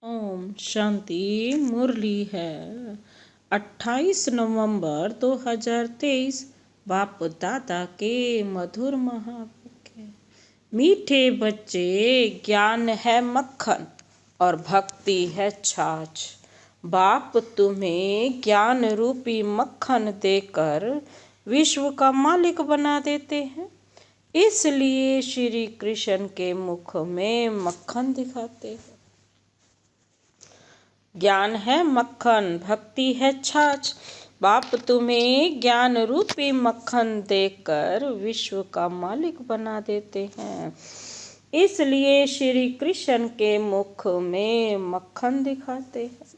ओम शांति। मुरली है 28 नवंबर 2023। बाप दादा के मधुर महावाक्य। मीठे बच्चे, ज्ञान है मक्खन और भक्ति है छाछ। बाप तुम्हें ज्ञान रूपी मक्खन देकर विश्व का मालिक बना देते हैं, इसलिए श्री कृष्ण के मुख में मक्खन दिखाते हैं। ज्ञान है मक्खन, भक्ति है छाछ। बाप तुम्हें ज्ञान रूपी मक्खन देकर विश्व का मालिक बना देते हैं, इसलिए श्री कृष्ण के मुख में मक्खन दिखाते हैं।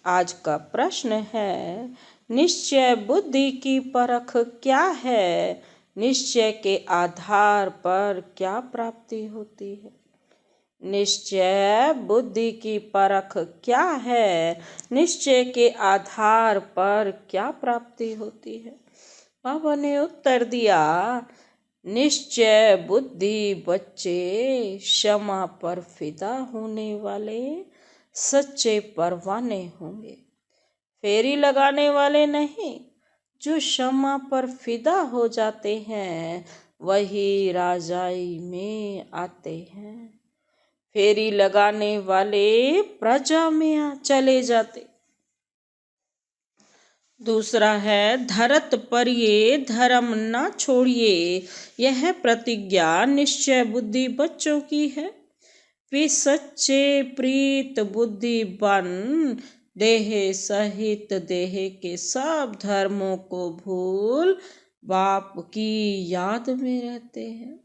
आज का प्रश्न है, निश्चय बुद्धि की परख क्या है? निश्चय के आधार पर क्या प्राप्ति होती है? निश्चय बुद्धि की परख क्या है? निश्चय के आधार पर क्या प्राप्ति होती है? बाबा ने उत्तर दिया, निश्चय बुद्धि बच्चे क्षमा पर फिदा होने वाले सच्चे परवाने होंगे, फेरी लगाने वाले नहीं। जो क्षमा पर फिदा हो जाते हैं वही राजाई में आते हैं, फेरी लगाने वाले प्रजा में चले जाते। दूसरा है, धरत पर ये धर्म न छोड़िए, यह प्रतिज्ञा निश्चय बुद्धि बच्चों की है। वे सच्चे प्रीत बुद्धि बन देह सहित देह के सब धर्मों को भूल बाप की याद में रहते हैं।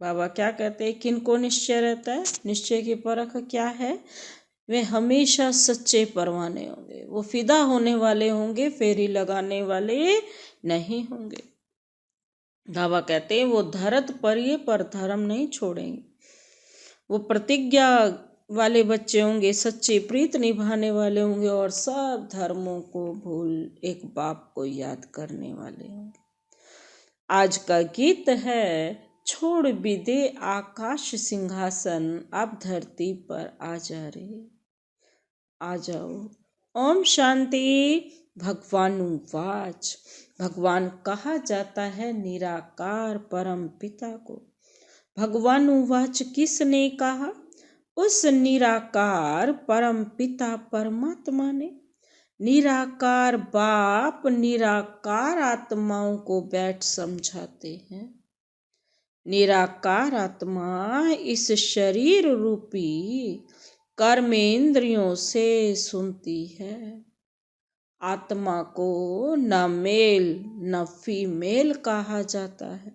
बाबा क्या कहते हैं, किनको निश्चय रहता है? निश्चय की परख क्या है? वे हमेशा सच्चे परवाने होंगे, वो फिदा होने वाले होंगे, फेरी लगाने वाले नहीं होंगे। बाबा कहते हैं वो धरत पर ये पर धर्म नहीं छोड़ेंगे, वो प्रतिज्ञा वाले बच्चे होंगे, सच्ची प्रीत निभाने वाले होंगे और सब धर्मों को भूल एक बाप को याद करने वाले होंगे। आज का गीत है, छोड़ भी दे आकाश सिंहासन, अब धरती पर आ जा रे, आ जाओ। ओम शांति। भगवानुवाच। भगवान कहा जाता है निराकार परम पिता को। भगवानुवाच किसने कहा? उस निराकार परम पिता परमात्मा ने। निराकार बाप निराकार आत्माओं को बैठ समझाते हैं। निराकार आत्मा इस शरीर रूपी कर्मेंद्रियों से सुनती है। आत्मा को न मेल न फीमेल कहा जाता है,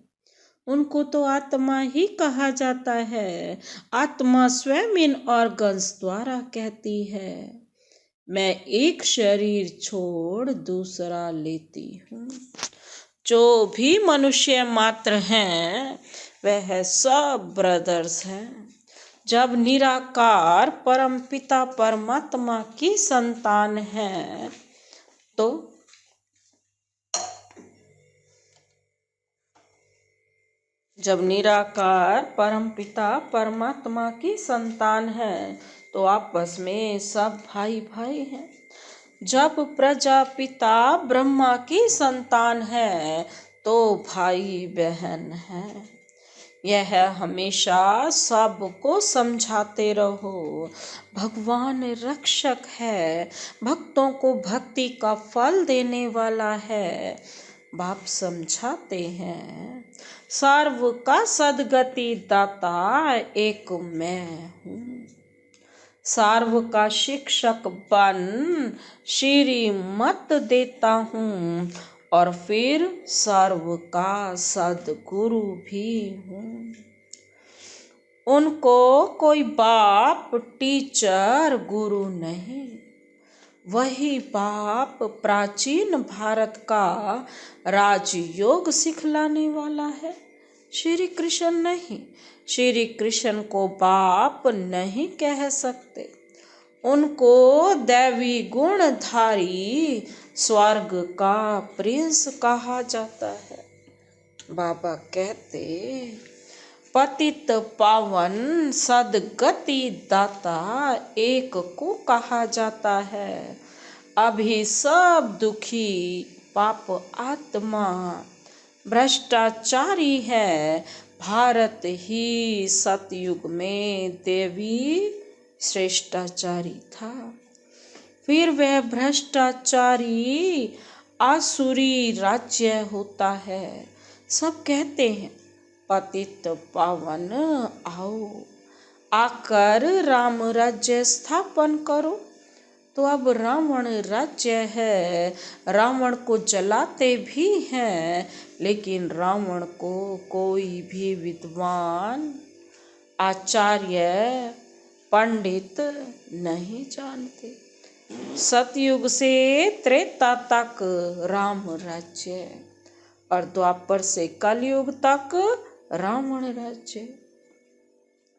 उनको तो आत्मा ही कहा जाता है। आत्मा स्वयं इन ऑर्गन्स द्वारा कहती है, मैं एक शरीर छोड़ दूसरा लेती हूँ। जो भी मनुष्य मात्र हैं वह सब ब्रदर्स हैं। जब निराकार परम पिता परमात्मा की संतान है तो जब निराकार परम पिता परमात्मा की संतान है तो आपस में सब भाई भाई हैं। जब प्रजापिता ब्रह्मा की संतान है तो भाई बहन है। यह हमेशा सबको समझाते रहो, भगवान रक्षक है, भक्तों को भक्ति का फल देने वाला है। बाप समझाते हैं, सर्व का सद्गति दाता एक मैं हूँ। सर्व का शिक्षक बन श्रीमत देता हूँ और फिर सर्व का सद्गुरु भी हूँ। उनको कोई बाप टीचर गुरु नहीं, वही बाप प्राचीन भारत का राजयोग सिखलाने वाला है, श्री कृष्ण नहीं। श्री कृष्ण को बाप नहीं कह सकते, उनको दैवी गुणधारी स्वर्ग का प्रिंस कहा जाता है। बाबा कहते, पतित पावन सदगति दाता एक को कहा जाता है। अभी सब दुखी पाप आत्मा भ्रष्टाचारी है। भारत ही सतयुग में देवी श्रेष्ठाचारी था। फिर वह भ्रष्टाचारी आसुरी राज्य होता है। सब कहते हैं पतित पावन आओ, आकर राम राज्य स्थापन करो। तो अब रावण राज्य है। रावण को जलाते भी हैं, लेकिन रावण को कोई भी विद्वान, आचार्य, पंडित नहीं जानते। सतयुग से त्रेता तक राम राज्य और द्वापर से कलयुग तक रावण राज्य।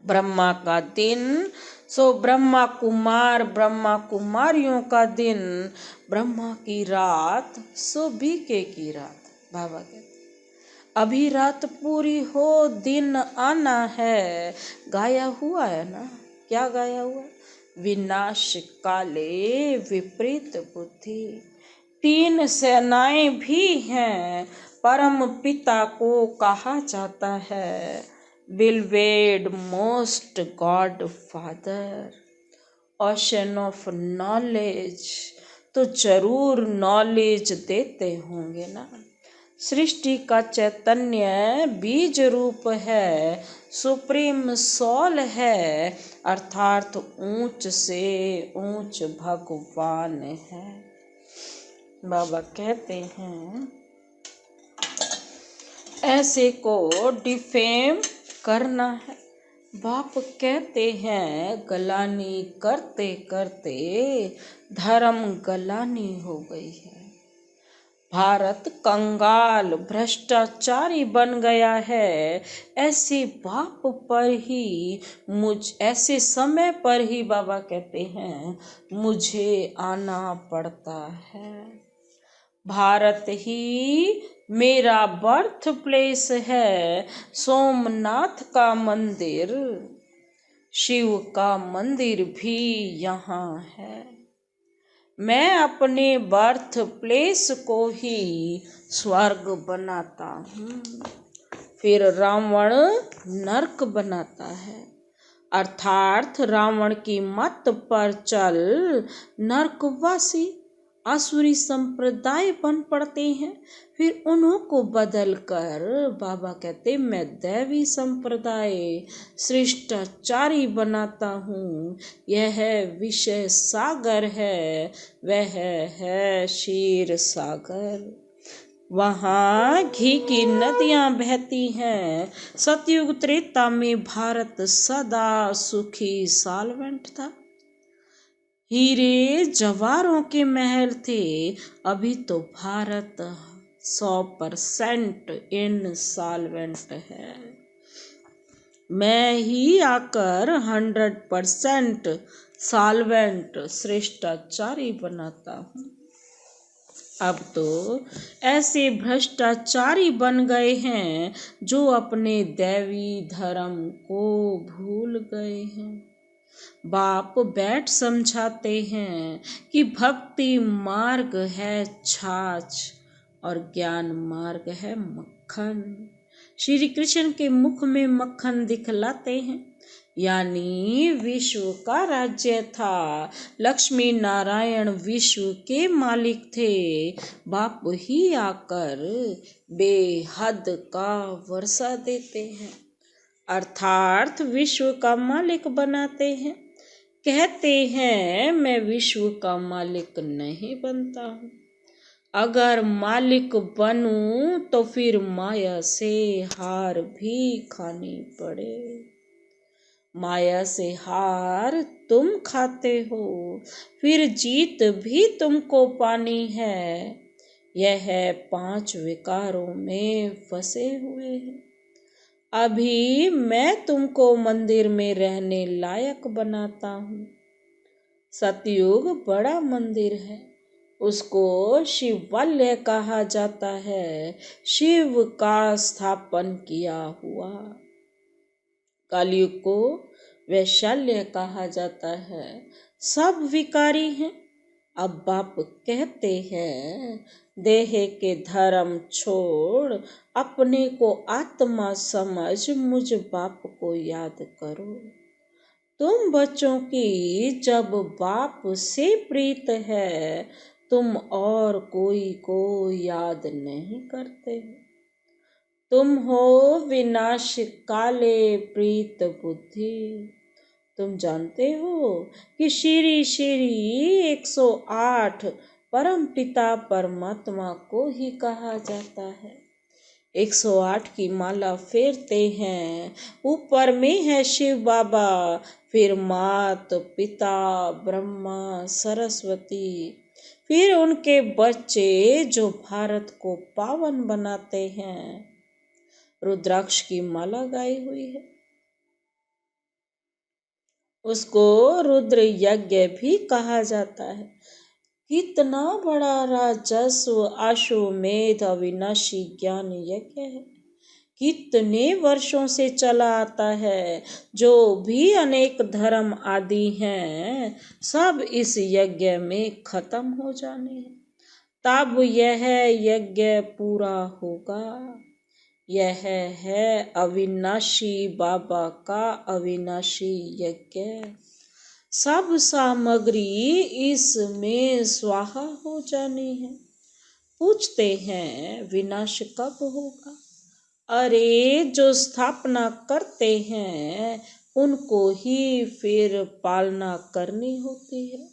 ब्रह्मा का दिन सो ब्रह्मा कुमार, ब्रह्मा कुमारियों का दिन। ब्रह्मा की रात सो बीके की रात। बाबा कहते अभी रात पूरी हो, दिन आना है। गाया हुआ है ना, क्या गाया हुआ? विनाश काले विपरीत बुद्धि। 3 सेनाएं भी हैं। परम पिता को कहा जाता है beloved most God father, ocean of knowledge. तो जरूर नॉलेज देते होंगे ना। सृष्टि का चैतन्य बीज रूप है, सुप्रीम सोल है, अर्थात ऊंच से ऊंच भगवान है। बाबा कहते हैं ऐसे को डिफेम करना है। बाप कहते हैं गलानी करते करते धर्म गलानी हो गई है। भारत कंगाल भ्रष्टाचारी बन गया है। ऐसे बाप पर ही ऐसे समय पर ही बाबा कहते हैं मुझे आना पड़ता है। भारत ही मेरा बर्थ प्लेस है। सोमनाथ का मंदिर, शिव का मंदिर भी यहाँ है। मैं अपने बर्थ प्लेस को ही स्वर्ग बनाता हूँ। फिर रावण नरक बनाता है, अर्थात रावण की मत पर चल नरकवासी आसुरी संप्रदाय बन पड़ते हैं। फिर उन्हों को बदल कर बाबा कहते मैं दैवी संप्रदाय श्रेष्ठाचारी बनाता हूँ। यह विषय सागर है, वह है क्षीर सागर। वहाँ घी की नदियाँ बहती हैं। सतयुग त्रेता में भारत सदा सुखी सॉल्वेंट था। हीरे जवाहरों के महल थे। अभी तो भारत 100% इनसॉल्वेंट है। मैं ही आकर 100% सॉल्वेंट श्रेष्ठाचारी बनाता हूँ। अब तो ऐसे भ्रष्टाचारी बन गए हैं जो अपने दैवी धर्म को भूल गए हैं। बाप बैठ समझाते हैं कि भक्ति मार्ग है छाछ और ज्ञान मार्ग है मक्खन। श्री कृष्ण के मुख में मक्खन दिखलाते हैं, यानी विश्व का राज्य था। लक्ष्मी नारायण विश्व के मालिक थे। बाप ही आकर बेहद का वर्षा देते हैं, अर्थात विश्व का मालिक बनाते हैं। कहते हैं मैं विश्व का मालिक नहीं बनता हूँ। अगर मालिक बनूं तो फिर माया से हार भी खानी पड़े। माया से हार तुम खाते हो, फिर जीत भी तुमको पानी है। यह 5 विकारों में फंसे हुए हैं। अभी मैं तुमको मंदिर में रहने लायक बनाता हूँ। सतयुग बड़ा मंदिर है, उसको शिवालय कहा जाता है। शिव का स्थापन किया हुआ। कलयुग को वैशाल्य कहा जाता है, सब विकारी हैं। अब बाप कहते हैं, देह के धर्म छोड़ अपने को आत्मा समझ मुझ बाप को याद करो। तुम बच्चों की जब बाप से प्रीत है, तुम और कोई को याद नहीं करते। तुम हो विनाश काले प्रीत बुद्धि। तुम जानते हो कि श्री श्री 108 परम पिता परमात्मा को ही कहा जाता है। 108 की माला फेरते हैं, ऊपर में है शिव बाबा, फिर मात पिता ब्रह्मा सरस्वती, फिर उनके बच्चे जो भारत को पावन बनाते हैं। रुद्राक्ष की माला गाई हुई है, उसको रुद्र यज्ञ भी कहा जाता है। कितना बड़ा राजस्व अश्वमेध अविनाशी ज्ञान यज्ञ है, कितने वर्षों से चला आता है। जो भी अनेक धर्म आदि हैं, सब इस यज्ञ में खत्म हो जाने हैं, तब यह यज्ञ पूरा होगा। यह है अविनाशी बाबा का अविनाशी यज्ञ। सब सामग्री इसमें स्वाहा हो जानी है। पूछते हैं, विनाश कब होगा? अरे जो स्थापना करते हैं उनको ही फिर पालना करनी होती है।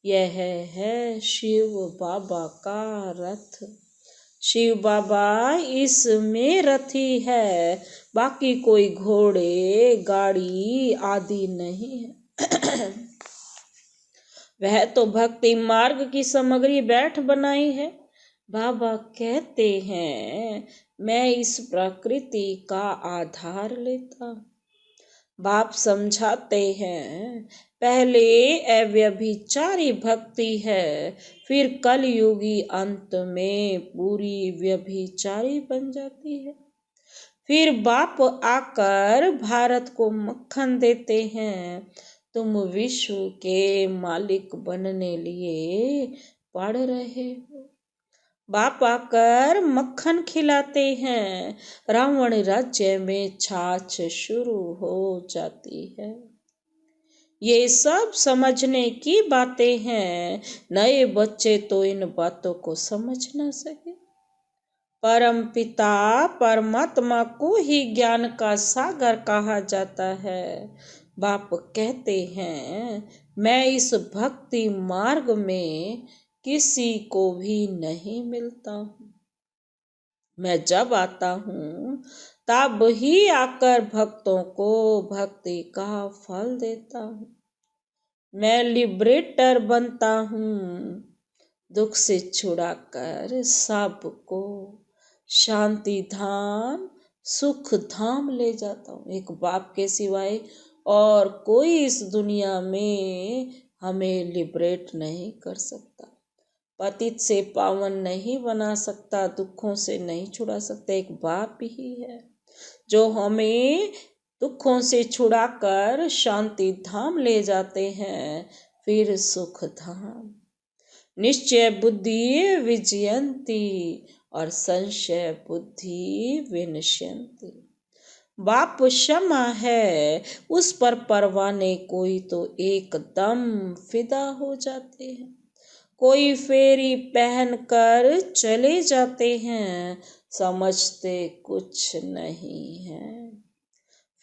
यह है शिव बाबा का रथ। शिव बाबा इसमें रथी है, बाकी कोई घोड़े गाड़ी आदि नहीं है। वह तो भक्ति मार्ग की सामग्री बैठ बनाई है। बाबा कहते हैं, मैं इस प्रकृति का आधार लेता। बाप समझाते हैं, पहले अव्यभिचारी भक्ति है, फिर कलयुगी अंत में पूरी व्यभिचारी बन जाती है। फिर बाप आकर भारत को मक्खन देते हैं। तुम विश्व के मालिक बनने लिए पढ़ रहे हो। बाप आकर मक्खन खिलाते हैं, रावण राज्य में छाछ शुरू हो जाती है। ये सब समझने की बातें हैं, नए बच्चे तो इन बातों को समझ न सके। परम पिता परमात्मा को ही ज्ञान का सागर कहा जाता है। बाप कहते हैं, मैं इस भक्ति मार्ग में किसी को भी नहीं मिलता हूँ। मैं जब आता हूँ तब ही आकर भक्तों को भक्ति का फल देता हूँ। मैं लिबरेटर बनता हूँ, दुख से छुड़ाकर सबको शांति धाम सुख धाम ले जाता हूँ। एक बाप के सिवाय और कोई इस दुनिया में हमें लिबरेट नहीं कर सकता, पतित से पावन नहीं बना सकता, दुखों से नहीं छुड़ा सकता। एक बाप ही है जो हमें दुखों से छुड़ाकर शांति धाम ले जाते हैं, फिर सुख धाम। निश्चय बुद्धि विजयंती और संशय बुद्धि विनश्यंती। बाप क्षमा है, उस पर परवाने कोई तो एकदम फिदा हो जाते हैं। कोई फेरी पहनकर चले जाते हैं, समझते कुछ नहीं है।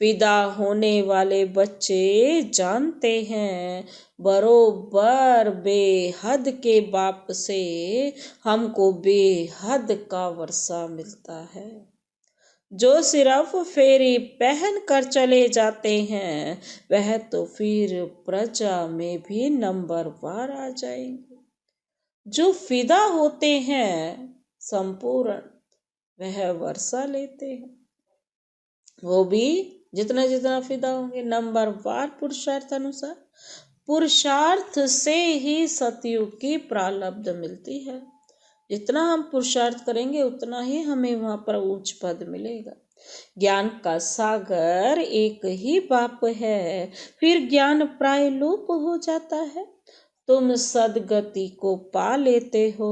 फिदा होने वाले बच्चे जानते हैं, बरोबर बेहद के बाप से हमको बेहद का वर्षा मिलता है। जो सिर्फ फेरी पहन कर चले जाते हैं, वह तो फिर प्रजा में भी नंबरवार आ जाएंगे। जो फिदा होते हैं संपूर्ण, वह वर्षा लेते हैं। वो भी जितना जितना फिदा होंगे नंबरवार पुरुषार्थ अनुसार। पुरुषार्थ से ही सतयुग की प्रारब्ध मिलती है। जितना हम पुरुषार्थ करेंगे उतना ही हमें वहां पर उच्च पद मिलेगा। ज्ञान का सागर एक ही बाप है, फिर ज्ञान प्राय लोप हो जाता है। तुम सदगति को पा लेते हो।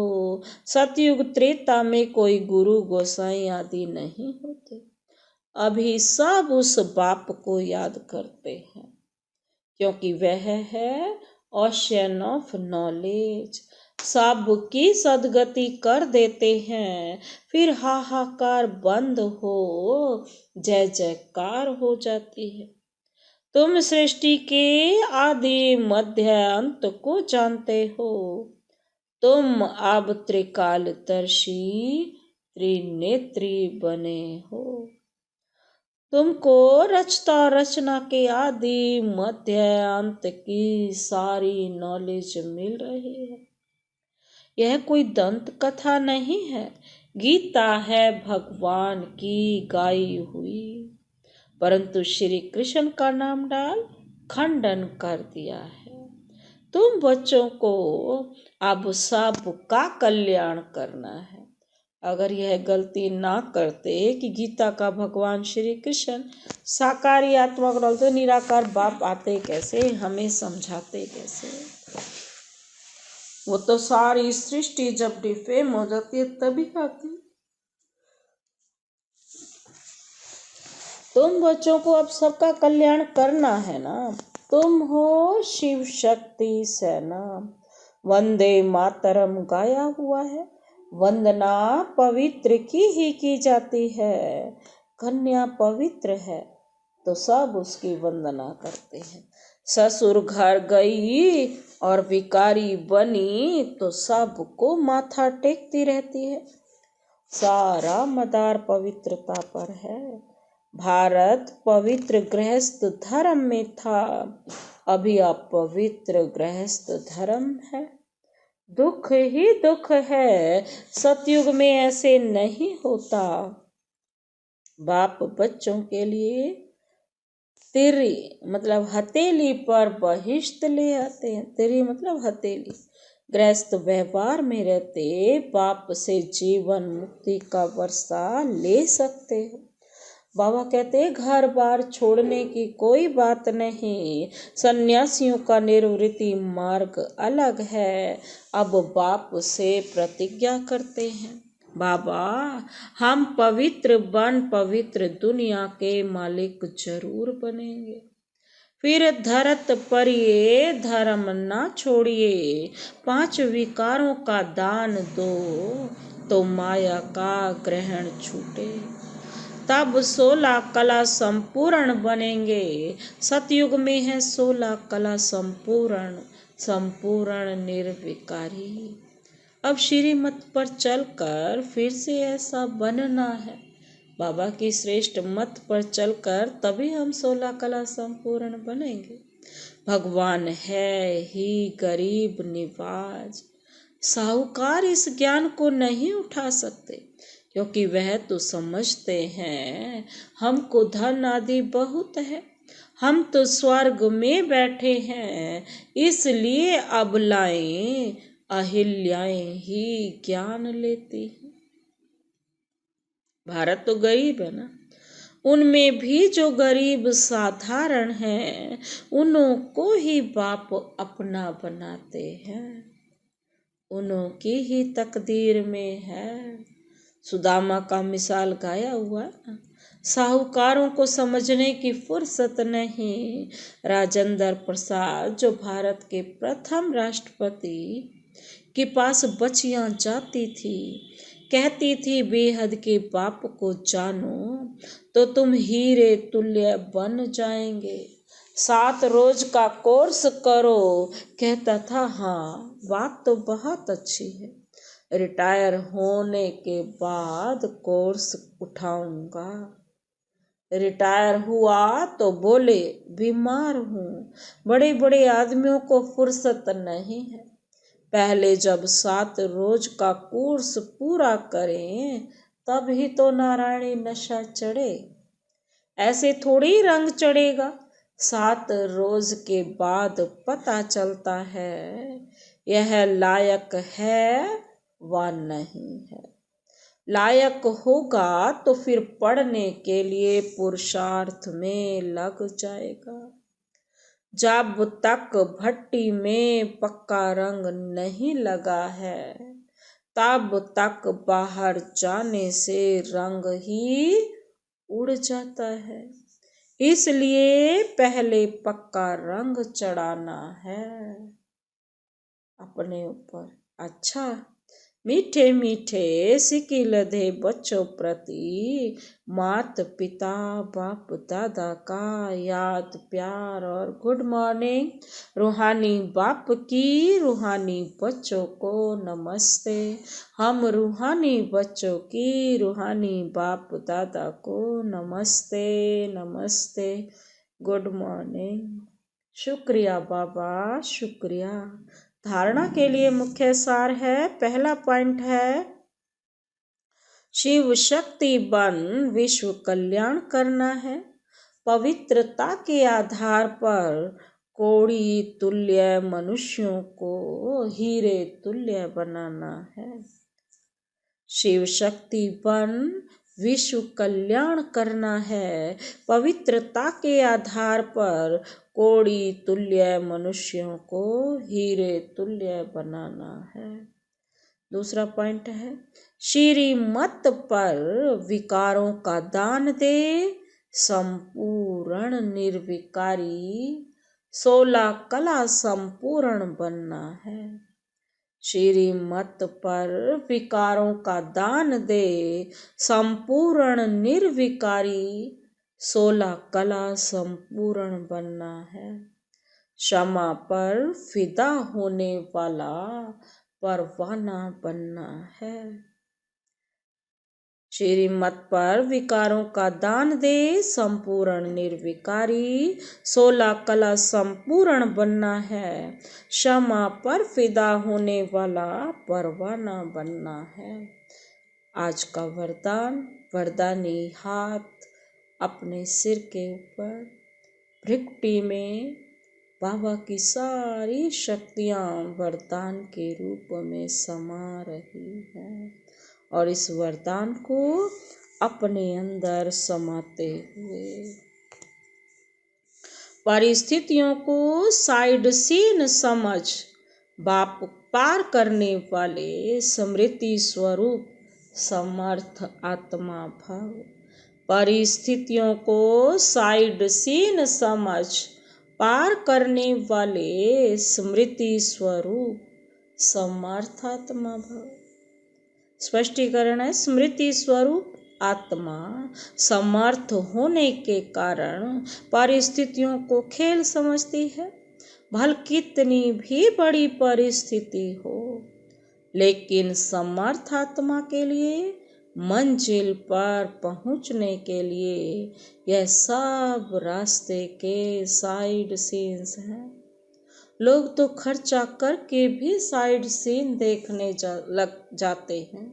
सतयुग त्रेता में कोई गुरु गोसाई आदि नहीं होते। अभी सब उस बाप को याद करते हैं, क्योंकि वह है ओशन ऑफ नॉलेज। सब की सदगति कर देते हैं, फिर हाहाकार बंद हो जय जयकार हो जाती है। तुम सृष्टि के आदि मध्य अंत को जानते हो। तुम अब त्रिकालदर्शी त्रिनेत्री बने हो। तुमको रचता रचना के आदि मध्य अंत की सारी नॉलेज मिल रही है। यह कोई दंत कथा नहीं है, गीता है भगवान की गाई हुई, परंतु श्री कृष्ण का नाम डाल खंडन कर दिया है। तुम बच्चों को अब सब का कल्याण करना है। अगर यह गलती ना करते कि गीता का भगवान श्री कृष्ण साकारी आत्मा को तो निराकार बाप आते कैसे, हमें समझाते कैसे। वो तो सारी सृष्टि जब डिफेम हो जाती है तभी आती। तुम बच्चों को अब सबका कल्याण करना है ना। तुम हो शिव शक्ति सेना। वंदे मातरम गाया हुआ है। वंदना पवित्र की ही की जाती है। कन्या पवित्र है तो सब उसकी वंदना करते हैं। ससुर घर गई और भिखारी बनी तो सबको माथा टेकती रहती है। सारा मदार पवित्रता पर है। भारत पवित्र गृहस्थ धर्म में था, अभी अपवित्र गृहस्थ धर्म है। दुख ही दुख है, सतयुग में ऐसे नहीं होता। बाप बच्चों के लिए तिरी मतलब हथेली पर बहिष्ठ ले आते हैं। तिरी मतलब हथेली। गृहस्थ व्यवहार में रहते बाप से जीवन मुक्ति का वर्षा ले सकते हो। बाबा कहते घर बार छोड़ने की कोई बात नहीं, सन्यासियों का निर्वृत्ति मार्ग अलग है। अब बाप से प्रतिज्ञा करते हैं, बाबा हम पवित्र बन पवित्र दुनिया के मालिक जरूर बनेंगे। फिर धरत पर ये धर्म ना छोड़िए, 5 विकारों का दान दो तो माया का ग्रहण छूटे। तब 16 कला संपूर्ण बनेंगे। सतयुग में है 16 कला संपूर्ण, संपूर्ण निर्विकारी। अब श्रीमत पर चलकर फिर से ऐसा बनना है। बाबा की श्रेष्ठ मत पर चलकर तभी हम 16 कला संपूर्ण बनेंगे। भगवान है ही गरीब निवाज। साहूकार इस ज्ञान को नहीं उठा सकते, क्योंकि वह तो समझते हैं हमको धन आदि बहुत है, हम तो स्वर्ग में बैठे हैं, इसलिए अबलाएं अहिल्याएं ही ज्ञान लेती हैं। भारत तो गरीब है ना, उनमें भी जो गरीब साधारण हैं उन्हों को ही बाप अपना बनाते हैं। उन्हों की ही तकदीर में है। सुदामा का मिसाल गाया हुआ ना। साहूकारों को समझने की फुर्सत नहीं। राजेंद्र प्रसाद जो भारत के प्रथम राष्ट्रपति के पास बचियां जाती थी, कहती थी बेहद के बाप को जानो तो तुम हीरे तुल्य बन जाएंगे। 7 रोज का कोर्स करो। कहता था हाँ बात तो बहुत अच्छी है, रिटायर होने के बाद कोर्स उठाऊंगा। रिटायर हुआ तो बोले बीमार हूँ। बड़े बड़े आदमियों को फुर्सत नहीं है। पहले जब 7 रोज का कोर्स पूरा करें तब ही तो नारायणी नशा चढ़े। ऐसे थोड़ी रंग चढ़ेगा। 7 रोज के बाद पता चलता है यह लायक है व नहीं है। लायक होगा तो फिर पढ़ने के लिए पुरुषार्थ में लग जाएगा। जब तक भट्टी में पक्का रंग नहीं लगा है तब तक बाहर जाने से रंग ही उड़ जाता है। इसलिए पहले पक्का रंग चढ़ाना है अपने ऊपर। अच्छा, मीठे मीठे सिक्के लदे बच्चों प्रति मात पिता बाप दादा का याद प्यार और गुड मॉर्निंग। रूहानी बाप की रूहानी बच्चों को नमस्ते। हम रूहानी बच्चों की रूहानी बाप दादा को नमस्ते नमस्ते, गुड मॉर्निंग। शुक्रिया बाबा, शुक्रिया। धारणा के लिए मुख्य सार है, पहला पॉइंट है शिव शक्ति बन विश्व कल्याण करना है। पवित्रता के आधार पर कोड़ी तुल्य मनुष्यों को हीरे तुल्य बनाना है। शिव शक्ति बन विश्व कल्याण करना है। पवित्रता के आधार पर कोड़ी तुल्य मनुष्यों को हीरे तुल्य बनाना है। दूसरा पॉइंट है श्रीमत पर विकारों का दान दे, संपूर्ण निर्विकारी 16 कला संपूर्ण बनना है। श्रीमत पर विकारों का दान दे, संपूर्ण निर्विकारी 16 कला संपूर्ण बनना है। क्षमा पर फिदा होने वाला परवाना बनना है। श्रीमत पर विकारों का दान दे, संपूर्ण निर्विकारी 16 कला संपूर्ण बनना है। क्षमा पर फिदा होने वाला परवाना बनना है। आज का वरदान, वरदानी हाथ अपने सिर के ऊपर, भृकुटी में बाबा की सारी शक्तियाँ वरदान के रूप में समा रही हैं और इस वरदान को अपने अंदर समाते हुए परिस्थितियों को साइड सीन समझ बाप पार करने वाले स्मृति स्वरूप समर्थ आत्मा भव। परिस्थितियों को साइड सीन समझ पार करने वाले स्मृति स्वरूप समर्थ आत्मा भव। स्पष्टीकरण है, स्मृति स्वरूप आत्मा समर्थ होने के कारण परिस्थितियों को खेल समझती है। भले कितनी भी बड़ी परिस्थिति हो, लेकिन समर्थ आत्मा के लिए मंजिल पर पहुंचने के लिए यह सब रास्ते के साइड सीन्स हैं। लोग तो खर्चा करके भी साइड सीन देखने लग जाते हैं,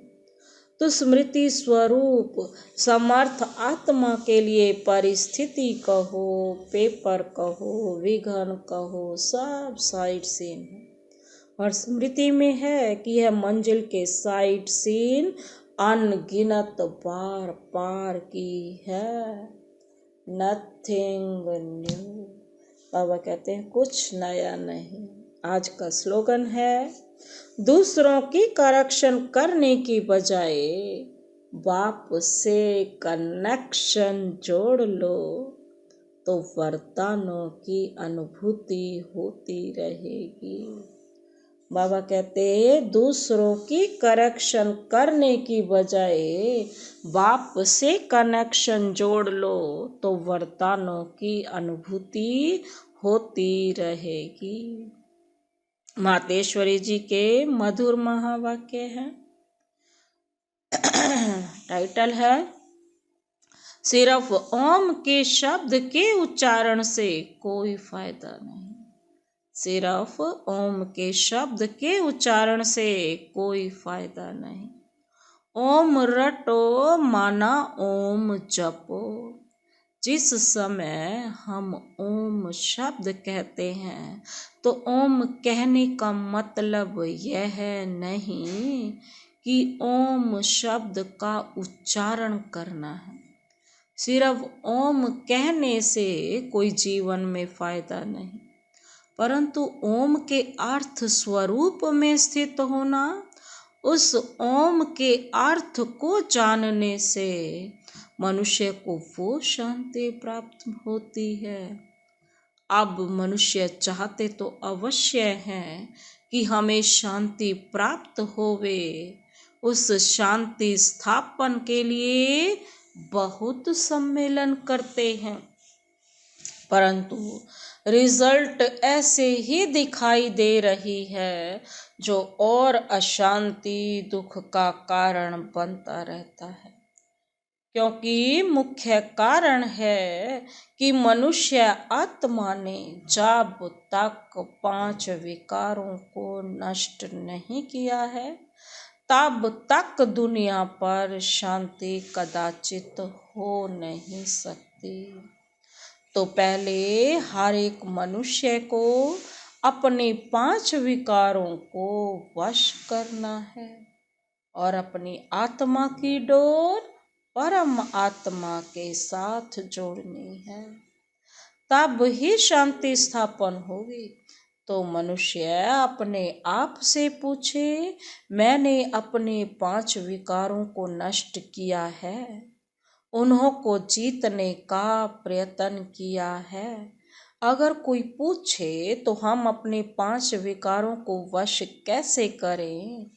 तो स्मृति स्वरूप समर्थ आत्मा के लिए परिस्थिति कहो, पेपर कहो, विघ्न कहो, सब साइड सीन है। और स्मृति में है कि यह मंजिल के साइड सीन अनगिनत बार पार की है। Nothing new. बाबा कहते हैं कुछ नया नहीं। आज का स्लोगन है, दूसरों की करेक्शन करने की बजाय बाप से कनेक्शन जोड़ लो तो वरदानों की अनुभूति होती रहेगी। बाबा कहते दूसरों की करेक्शन करने की बजाय बाप से कनेक्शन जोड़ लो तो वरदानों की अनुभूति होती रहेगी। मातेश्वरी जी के मधुर महावाक्य हैं। टाइटल है, सिर्फ ओम के शब्द के उच्चारण से कोई फायदा नहीं। सिर्फ ओम के शब्द के उच्चारण से कोई फायदा नहीं। ओम रटो माना ओम जपो। जिस समय हम ओम शब्द कहते हैं तो ओम कहने का मतलब यह नहीं कि ओम शब्द का उच्चारण करना है। सिर्फ ओम कहने से कोई जीवन में फायदा नहीं, परंतु ओम के अर्थ स्वरूप में स्थित होना, उस ओम के अर्थ को जानने से मनुष्य को वो शांति प्राप्त होती है। अब मनुष्य चाहते तो अवश्य हैं कि हमें शांति प्राप्त होवे। उस शांति स्थापन के लिए बहुत सम्मेलन करते हैं, परंतु रिजल्ट ऐसे ही दिखाई दे रही है जो और अशांति दुख का कारण बनता रहता है। क्योंकि मुख्य कारण है कि मनुष्य आत्मा ने जब तक 5 विकारों को नष्ट नहीं किया है, तब तक दुनिया पर शांति कदाचित हो नहीं सकती। तो पहले हर एक मनुष्य को अपने 5 विकारों को वश करना है और अपनी आत्मा की डोर परम आत्मा के साथ जोड़नी है, तब ही शांति स्थापन होगी। तो मनुष्य अपने आप से पूछे, मैंने अपने 5 विकारों को नष्ट किया है, उन्हों को जीतने का प्रयत्न किया है। अगर कोई पूछे तो हम अपने 5 विकारों को वश कैसे करें,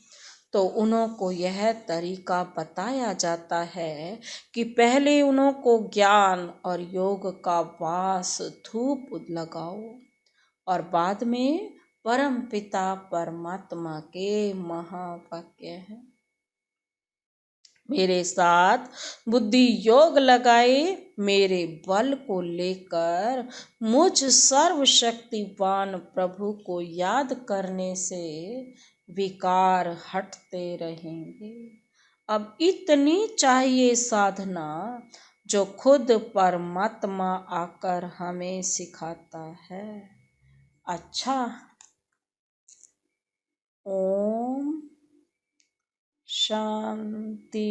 तो उन्हों को यह तरीका बताया जाता है कि पहले उन्हों को ज्ञान और योग का वास धूप लगाओ और बाद में परम पिता परमात्मा के महावाक्य हैं, मेरे साथ बुद्धि योग लगाए, मेरे बल को लेकर मुझ सर्वशक्तिवान प्रभु को याद करने से विकार हटते रहेंगे। अब इतनी चाहिए साधना जो खुद परमात्मा आकर हमें सिखाता है। अच्छा, ओम शांति।